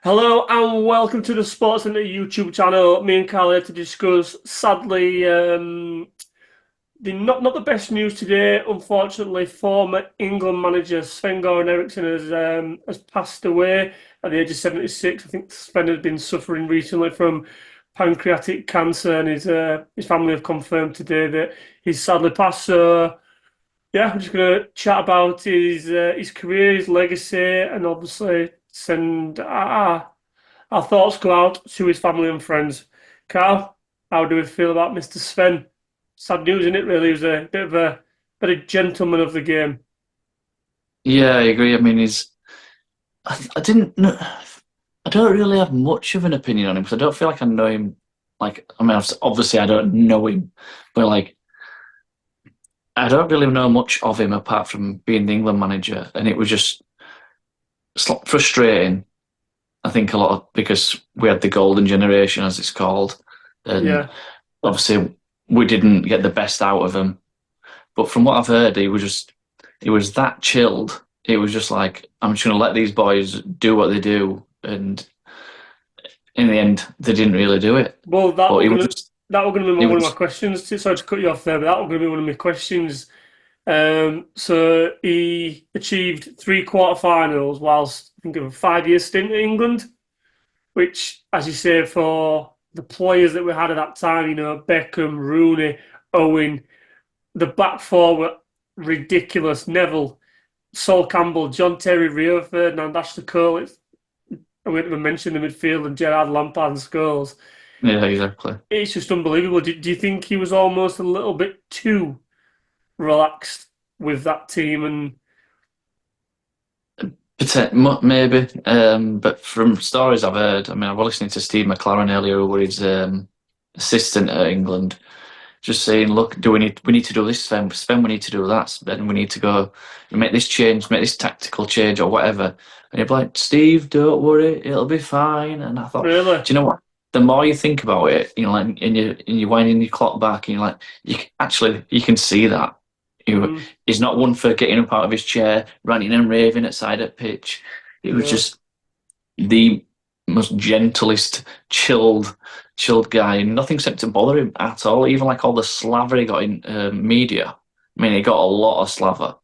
Hello and welcome to the Sports Center YouTube channel. Me and Carl here to discuss, sadly, the not the best news today. Unfortunately, former England manager Sven Eriksson has passed away at the age of 76. I think Sven has been suffering recently from pancreatic cancer, and his family have confirmed today that he's sadly passed. So yeah, I'm just gonna chat about his career, his legacy, and obviously send our thoughts go out to his family and friends. Carl, how do we feel about Mr. Sven? Sad news, isn't it, really? He was a bit of gentleman of the game. Yeah, I agree. I mean, I didn't know, I don't really have much of an opinion on him because I don't feel like I know him. Obviously I don't know him, but I don't really know much of him apart from being the England manager, and it was just frustrating. I think a lot because we had the golden generation, as it's called, and Yeah. obviously we didn't get the best out of him. But from what I've heard, he was that chilled. It was just like, I'm just going to let these boys do what they do, and in the end, they didn't really do it. Well, But he was just, that were gonna be he one of my was, questions. Sorry to cut you off there, but that was gonna be one of my questions. So he achieved three quarterfinals whilst I think of a 5 year stint at England, which, as you say, for the players that we had at that time, Beckham, Rooney, Owen, the back four were ridiculous. Neville, Sol Campbell, John Terry, Rio Ferdinand, Ashley Cole. I won't even mention the midfield and Gerard Lampard and Scholes. yeah, exactly. It's just unbelievable. Do you think he was almost a little bit too relaxed with that team? And Maybe, but from stories I've heard, I mean, I was listening to Steve McLaren earlier, who was his assistant at England, just saying, look, we need to do this, Sven, we need to do that, then we need to go make this change, make this tactical change or whatever. And you're like, Steve, don't worry, it'll be fine. And I thought, really, do you know what? The more you think about it, and you're winding your clock back, and you're like, you can see that. mm, He's not one for getting up out of his chair, ranting and raving at side at pitch. It was no. just the most gentlest, chilled guy. Nothing seemed to bother him at all. Even like all the slaver he got in media. I mean, he got a lot of slaver,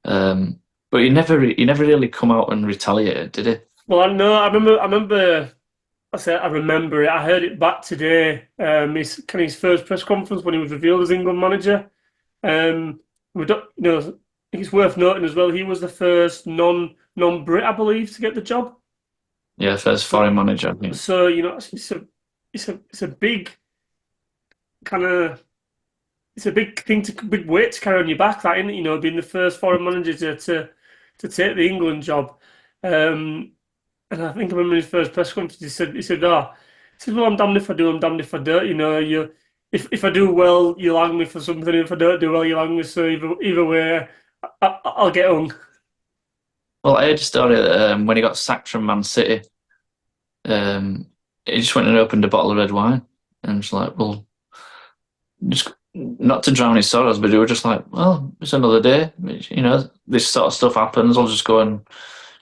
but he never really come out and retaliated, did he? Well, I know. I remember. I said I remember it. I heard it back today. His first press conference when he was revealed as England manager. We don't, I think it's worth noting as well. He was the first non-Brit, I believe, to get the job. Yeah, first So, foreign manager. I think. so it's a big kind of it's a big thing big weight to carry on your back. That, isn't it? Being the first foreign manager to take the England job. Um, and I think I remember his first press conference. Well, I'm damned if I do, I'm damned if I don't. If I do well, you'll hang me for something. If I don't do well, you'll hang me. So either way, I'll get hung. Well, I heard a story that when he got sacked from Man City, he just went and opened a bottle of red wine, and was like, well, just not to drown his sorrows, but he was just like, well, it's another day. This sort of stuff happens. I'll just go and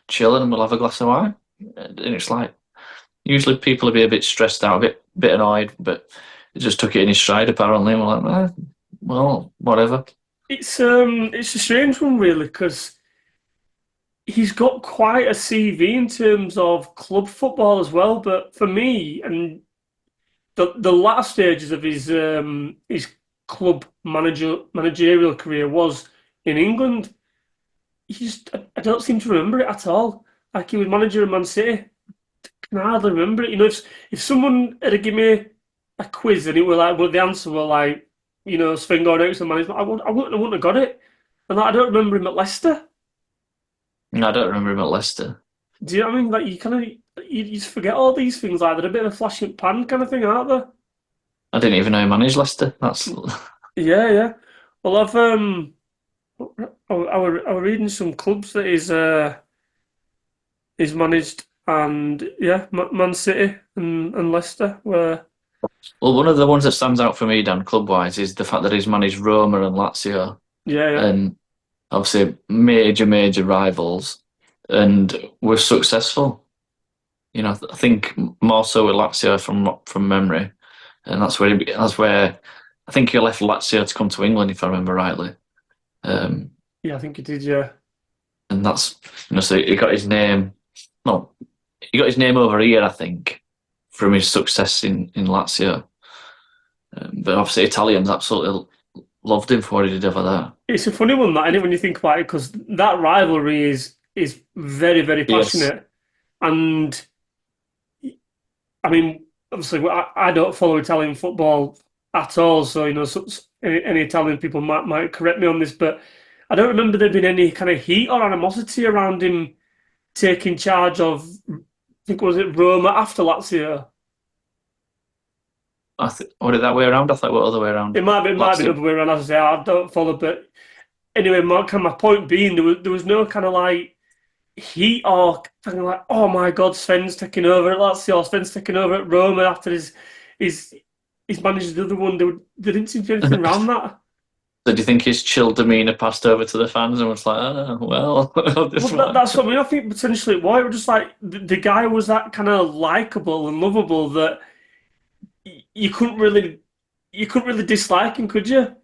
chill and we'll have a glass of wine. And it's like, usually people would be a bit stressed out, bit annoyed, but he just took it in his stride apparently. And we're like, well, whatever. It's a strange one really because he's got quite a CV in terms of club football as well. But for me, and the last stages of his club managerial career was in England. I don't seem to remember it at all. Like he was manager of Man City. Can hardly remember it. If someone had to give me a quiz and it were like, well, the answer were like, Sven Eriksson management, I wouldn't have got it. And I don't remember him at Leicester. No, I don't remember him at Leicester. Do you know what I mean? Like you just forget all these things. Like they're a bit of a flash in the pan kind of thing, aren't they? I didn't even know he managed Leicester. That's Yeah, yeah. Well, I was reading some clubs that he's managed, and yeah, Man City and Leicester were. well, one of the ones that stands out for me, Dan, club wise, is the fact that he's managed Roma and Lazio, Yeah, yeah. and obviously major rivals, and were successful. I think more so with Lazio from memory, and that's where I think he left Lazio to come to England, if I remember rightly. Um, Yeah, I think he did. Yeah, and that's so he got his name. No, he got his name over here, I think, from his success in Lazio. But obviously, Italians absolutely loved him for what he did over there. it's a funny one that, when you think about it, because that rivalry is very, very Yes, passionate, and I mean, obviously, I don't follow Italian football at all, so any Italian people might correct me on this, but I don't remember there being any kind of heat or animosity around him taking charge of, I think, was it Roma after Lazio? was it that way around? I thought it was the other way around. It might be the Lazio. other way around. As I say, I don't follow, but anyway, my point being, there was no kind of like heat or kind of like, oh my God, Sven's taking over at Lazio, Sven's taking over at Roma after his he's managed the other one. They didn't seem to do anything around that. So do you think his chill demeanour passed over to the fans and was like, oh, well, I'll Well, just that's watch. what I mean. I think potentially why it was just like the guy was that kind of likable and lovable that you couldn't really dislike him, could you?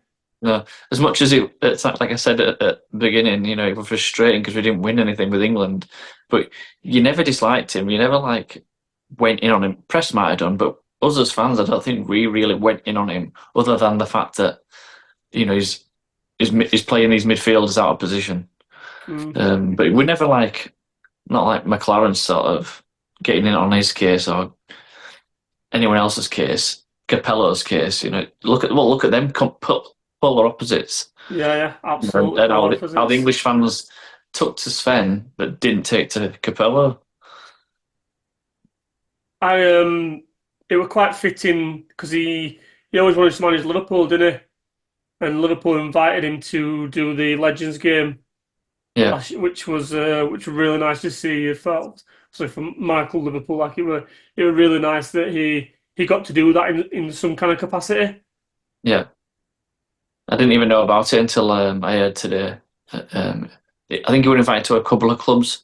No, as much as it's like I said at the beginning, it was frustrating because we didn't win anything with England, but you never disliked him. You never like went in on him. Press might have done, but us as fans, I don't think we really went in on him, other than the fact that he's playing these midfielders out of position. Mm, But we never not like McLaren's sort of getting in on his case or anyone else's case, Capello's case. Look at them polar opposites, yeah, yeah, and, absolutely and polar how the opposites. English fans took to Sven but didn't take to Capello. I it were quite fitting because he always wanted to manage Liverpool, didn't he? And Liverpool invited him to do the Legends game Yeah, which was really nice to see. It felt so from Michael Liverpool, like it were really nice that he got to do that in some kind of capacity. yeah. I didn't even know about it until I heard today. I think he was invited to a couple of clubs.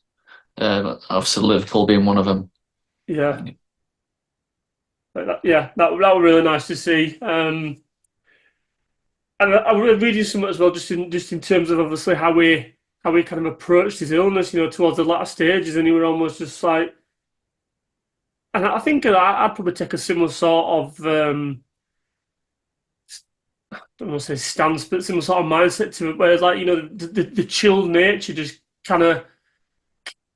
Obviously, Liverpool being one of them. Yeah, yeah, that was really nice to see. And I was reading something as well, just in terms of obviously how we kind of approached his illness, towards the latter stages, and he were almost just like, and I think I'd probably take a similar sort of, I don't want to say stance, but similar sort of mindset to it, where like the chilled nature just kind of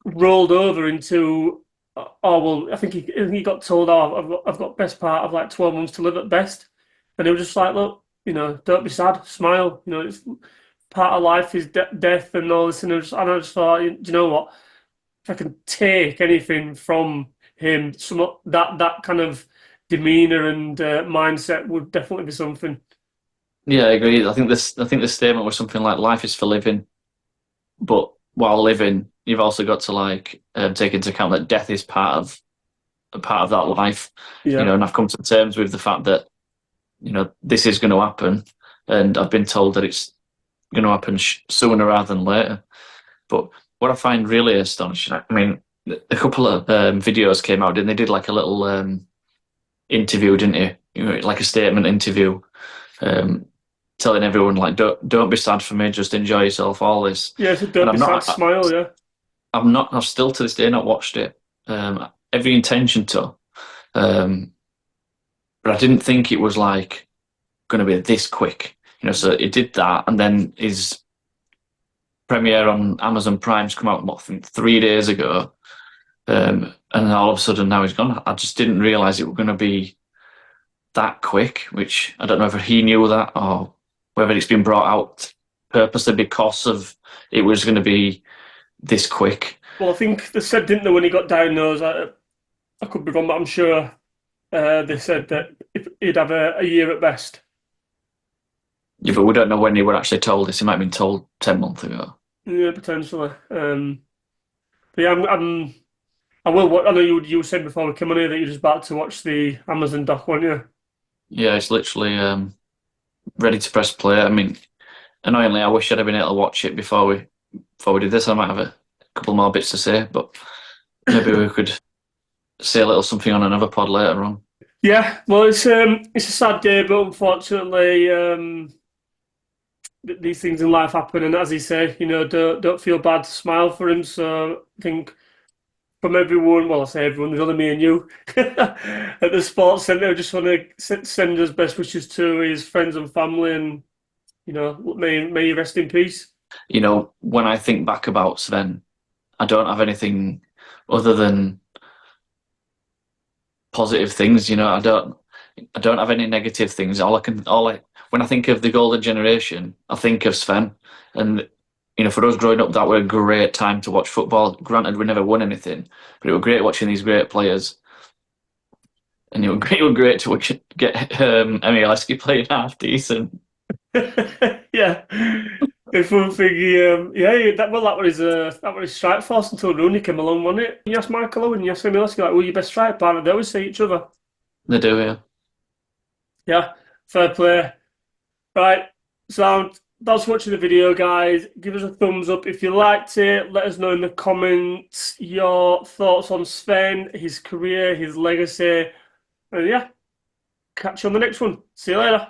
rolled over into, oh well, I think he got told, oh, I've got best part of like 12 months to live at best, and it was just like, look, don't be sad, smile, it's part of life is death and all this, and I just thought, do you know what? If I can take anything from him, that kind of demeanor and mindset would definitely be something. Yeah, I agree. I think the statement was something like "life is for living," but while living, you've also got to take into account that death is part of that life. Yeah, And I've come to terms with the fact that this is going to happen, and I've been told that it's going to happen sooner rather than later. But what I find really astonishing, I mean, a couple of videos came out, and they did like a little interview, didn't you? Like a statement interview, um, telling everyone like, don't be sad for me, just enjoy yourself, all this. yeah. So And don't be sad, smile. Yeah, I've still to this day not watched it. Every intention to, um, but I didn't think it was like going to be this quick. So it did that, and then his premiere on Amazon Prime's come out, what, I think 3 days ago, and all of a sudden now he's gone. I just didn't realize it was going to be that quick, which I don't know if he knew that or whether it's been brought out purposely because of it was going to be this quick. well, I think they said, didn't they, when he got diagnosed? I could be wrong, but I'm sure they said that if he'd have a year at best. Yeah, but we don't know when he were actually told this. He might have been told 10 months ago. Yeah, potentially. But yeah, I will. I know you were saying before we came on here that you're just about to watch the Amazon doc, weren't you? Yeah, it's literally ready to press play. I mean, annoyingly, I wish I'd have been able to watch it before we did this. I might have a couple more bits to say, but maybe we could say a little something on another pod later on. Yeah, well, it's a sad day, but unfortunately, these things in life happen. And as he say, don't feel bad, smile for him. So I think from everyone, well, I say everyone, there's only me and you at the sports centre. I just want to send his best wishes to his friends and family, and may he rest in peace. When I think back about Sven, I don't have anything other than positive things. I don't have any negative things. When I think of the golden generation, I think of Sven. And for us growing up, that were a great time to watch football. Granted, we never won anything, but it was great watching these great players. And it was great to get Emil playing half decent. Yeah. If one thing, yeah, that was his strike force until Rooney came along, wasn't it? You ask Michael Owen, you ask Emil, like, who your best strike partner? They always say each other. They do, yeah. Yeah, fair play. Right, sound. Thanks for watching the video, guys. Give us a thumbs up if you liked it. Let us know in the comments your thoughts on Sven, his career, his legacy. And yeah, catch you on the next one. See you later.